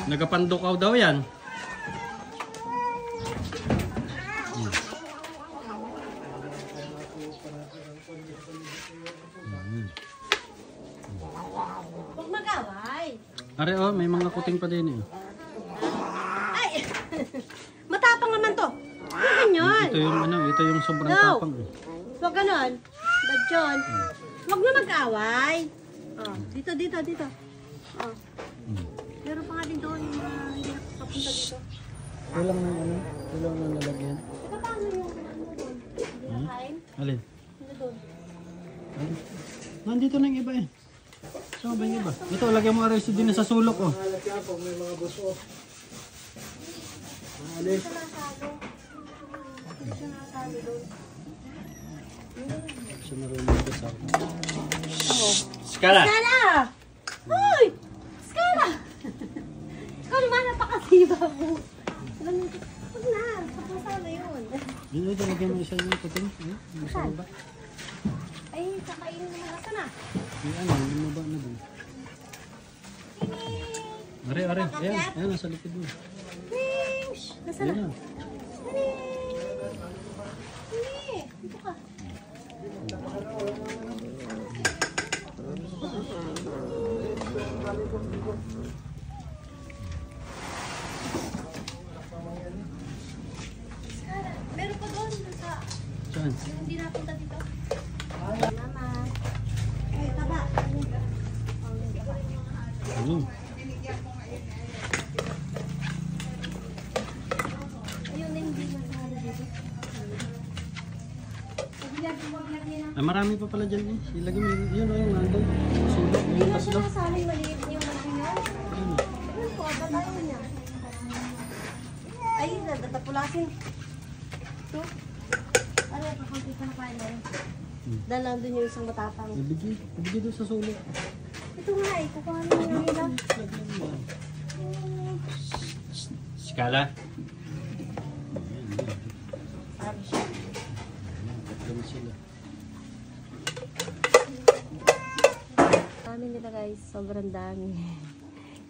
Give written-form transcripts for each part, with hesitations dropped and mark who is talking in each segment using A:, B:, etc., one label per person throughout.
A: Nagapandukaw daw yan.
B: Huwag mag-away.
A: Are, oh, may mga kuting pa din eh.
B: Ay! Matapang naman to. Ano ganyan?
A: Ito yung ano, ito yung sobrang tapang.
B: Huwag ganon. Bad yun. Huwag na mag-away. Oh, dito. Oh. Meron pa nga din doon yung mga hindi nakapunta dito.
A: Kulang na ano? Kulang na nalagyan.
B: Teka, paano yung ano doon? Hindi nakain?
A: Alin?
B: Ano doon?
A: Alin? Nandito na yung iba eh. Saan ba yung iba? Ito, lagyan mo arresto din sa sulok oh.
C: May mga buso.
B: Hindi siya nasalo. Hindi siya nasalo doon.
A: Siya marunong ka sa akin.
B: Skala! Hoy! Skala! Ikaw naman napakasiba mo. Huwag na. Kapasa na yun.
A: Yun ito, lagyan mo isa yung kuting.
B: Saan? Ay, kakainin naman nasa na.
A: Yung ano, yung maba na doon. Are. Ayan, nasa likod mo.
B: Wish! Nasa na?
A: Ayan na.
B: Hindi. Dito ka. Meron pa doon sa...
A: Saan?
B: Hindi napunta dito. Mama. Ay, taba.
A: Ano?
B: Ayun na hindi masala dito.
A: Ay, marami pa pala dyan eh. Ilagay mo yun o yung nandun. Sulok,
B: Hindi
A: yung
B: na siya
A: tatlo.
B: nasaling maliit yung malaki yan.
A: Ayun.
B: Ayun po, batayin niya. Ay, natatapulasin. Ito. Ano, kakunti pa na kain na rin. Dahil nandun yung isang matapang.
A: Ibigay doon sa sulok.
B: Ito nga eh, kukuha naman yung nila.
A: Skala.
B: Sabi siya.
A: Ganun sila.
B: Dami nila guys, sobrang dami.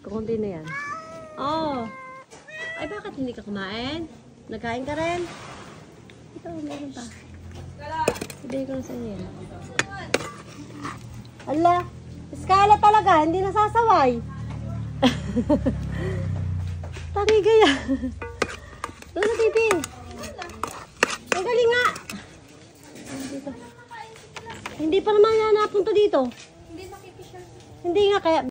B: Kukunti na yan. Oh! Ay, bakit hindi ka kumain? Nagkain ka rin? Ito, meron pa. Ibigay ko na sa inyo yan. Ala! Skala talaga, hindi nasasaway. Tanigay yan. Doon sa TV. Ang galing nga. Dito. Hindi pa naman yan napunta dito. Hindi nga kaya